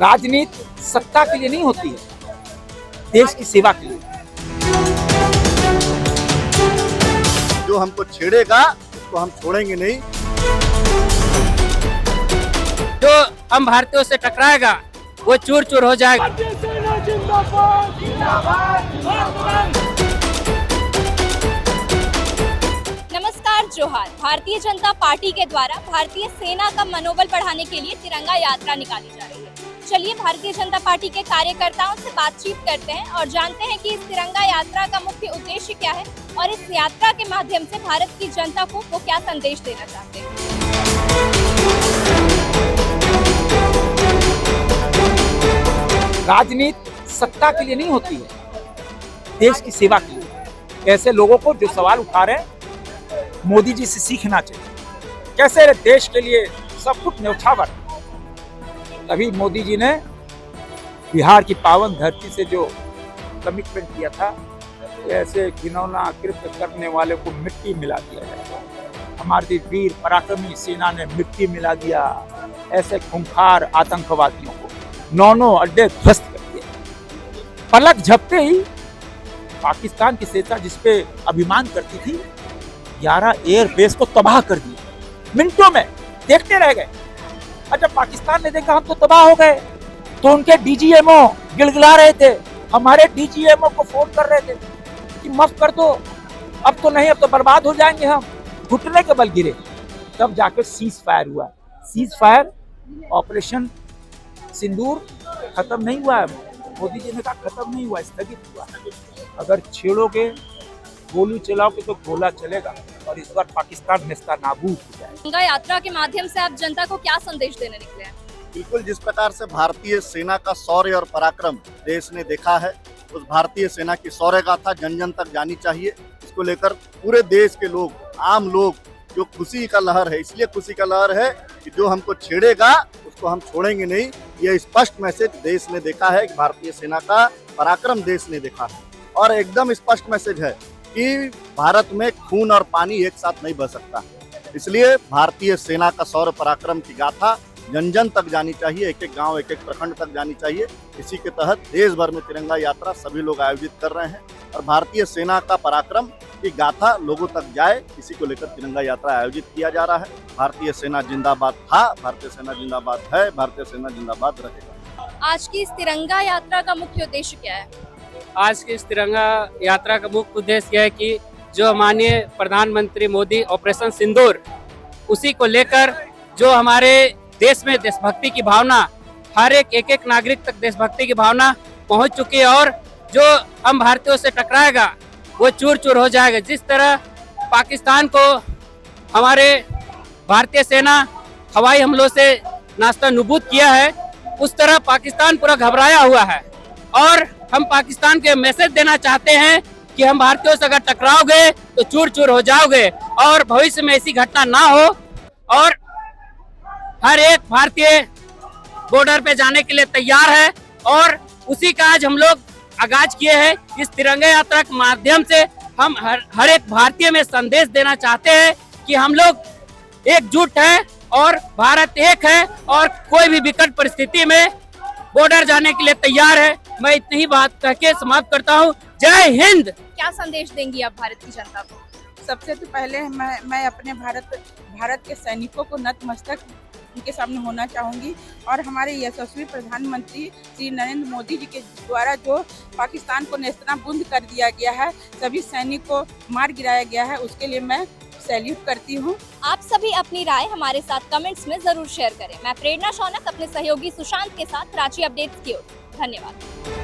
राजनीति सत्ता के लिए नहीं होती है, देश की सेवा के लिए। जो हमको छेड़ेगा उसको हम छोड़ेंगे नहीं। जो हम भारतीयों से टकराएगा वो चूर चूर हो जाएगा। नमस्कार, जोहार। भारतीय जनता पार्टी के द्वारा भारतीय सेना का मनोबल बढ़ाने के लिए तिरंगा यात्रा निकाली जा रही है। चलिए भारतीय जनता पार्टी के कार्यकर्ताओं से बातचीत करते हैं और जानते हैं कि इस तिरंगा यात्रा का मुख्य उद्देश्य क्या है और इस यात्रा के माध्यम से भारत की जनता को वो क्या संदेश देना चाहते हैं। राजनीति सत्ता के लिए नहीं होती है, देश की सेवा के लिए। ऐसे लोगों को जो सवाल उठा रहे हैं, मोदी जी से सीखना चाहिए। कैसे देश के लिए सब कुछ न्यौछावर। तभी मोदी जी ने बिहार की पावन धरती से जो कमिटमेंट किया था, ऐसे घिनौना कृत्य करने वाले को मिट्टी मिला दिया जाए। हमारी वीर पराक्रमी सेना ने मिट्टी मिला दिया ऐसे खूंखार आतंकवादियों को। 9 अड्डे ध्वस्त कर दिए। पलक झपते ही पाकिस्तान की सेना जिसपे अभिमान करती थी, 11 एयरबेस को तबाह कर दिया। मिनटों में देखते रह गए। और जब पाकिस्तान ने देखा हम तो तबाह हो गए, तो उनके डीजीएमओ गिड़गिड़ा रहे थे, हमारे डीजीएमओ को फोन कर रहे थे कि माफ कर दो, अब तो नहीं, अब तो बर्बाद हो जाएंगे हम। घुटने के बल गिरे। तब जाकर सीज फायर हुआ। सीज फायर ऑपरेशन सिंदूर खत्म नहीं हुआ है। मोदी जी ने कहा खत्म नहीं हुआ, स्थगित हुआ। अगर छेड़ोगे, गोली चलाओगे तो गोला चलेगा और इस बार पाकिस्तान नेस्तनाबूद हो जाएगा। तिरंगा यात्रा के माध्यम से आप जनता को क्या संदेश देने निकले हैं? बिल्कुल, जिस प्रकार से भारतीय सेना का शौर्य और पराक्रम देश ने देखा है, उस भारतीय सेना की शौर्य गाथा जन जन तक जानी चाहिए। इसको लेकर पूरे देश के लोग, आम लोग, जो खुशी का लहर है, इसलिए खुशी का लहर है कि जो हमको छेड़ेगा उसको हम छोड़ेंगे नहीं। ये स्पष्ट मैसेज देश ने देखा है कि भारतीय सेना का पराक्रम देश ने देखा है। और एकदम स्पष्ट मैसेज है कि भारत में खून और पानी एक साथ नहीं बह सकता। इसलिए भारतीय सेना का शौर्य पराक्रम की गाथा जन जन तक जानी चाहिए, एक एक गांव, एक एक प्रखंड तक जानी चाहिए। इसी के तहत देश भर में तिरंगा यात्रा सभी लोग आयोजित कर रहे हैं और भारतीय सेना का पराक्रम की गाथा लोगों तक जाए, इसी को लेकर तिरंगा यात्रा आयोजित किया जा रहा है। भारतीय सेना जिंदाबाद था, भारतीय सेना जिंदाबाद है, भारतीय सेना जिंदाबाद रहेगा। आज की इस तिरंगा यात्रा का मुख्य उद्देश्य क्या है? आज की इस तिरंगा यात्रा का मुख्य उद्देश्य यह है कि जो माननीय प्रधानमंत्री मोदी ऑपरेशन सिंदूर, उसी को लेकर जो हमारे देश में देशभक्ति की भावना, हर एक नागरिक तक देशभक्ति की भावना पहुंच चुकी है और जो हम भारतीयों से टकराएगा वो चूर चूर हो जाएगा। जिस तरह पाकिस्तान को हमारे भारतीय सेना हवाई हमलों से नास्तनाबूद किया है, उस तरह पाकिस्तान पूरा घबराया हुआ है। और हम पाकिस्तान के मैसेज देना चाहते हैं कि हम भारतीयों से अगर टकराओगे तो चूर चूर हो जाओगे और भविष्य में ऐसी घटना ना हो। और हर एक भारतीय बॉर्डर पे जाने के लिए तैयार है और उसी का आज हम लोग आगाज किए हैं। इस तिरंगा यात्रा के माध्यम से हम हर एक भारतीय में संदेश देना चाहते हैं कि हम लोग एकजुट हैं और भारत एक है और कोई भी विकट परिस्थिति में बॉर्डर जाने के लिए तैयार है। मैं इतनी ही बात कह के समाप्त करता हूँ। जय हिंद। क्या संदेश देंगी आप भारत की जनता को? सबसे तो पहले मैं अपने भारत के सैनिकों को नतमस्तक उनके सामने होना चाहूँगी और हमारे यशस्वी प्रधानमंत्री श्री नरेंद्र मोदी जी के द्वारा जो पाकिस्तान को नेस्तनाबूद कर दिया गया है, सभी सैनिक को मार गिराया गया है, उसके लिए मैं सैल्यूट करती हूँ। आप सभी अपनी राय हमारे साथ कमेंट्स में जरूर शेयर करें। मैं प्रेरणा शौनक अपने सहयोगी सुशांत के साथ रांची अपडेट्स की ओर। धन्यवाद।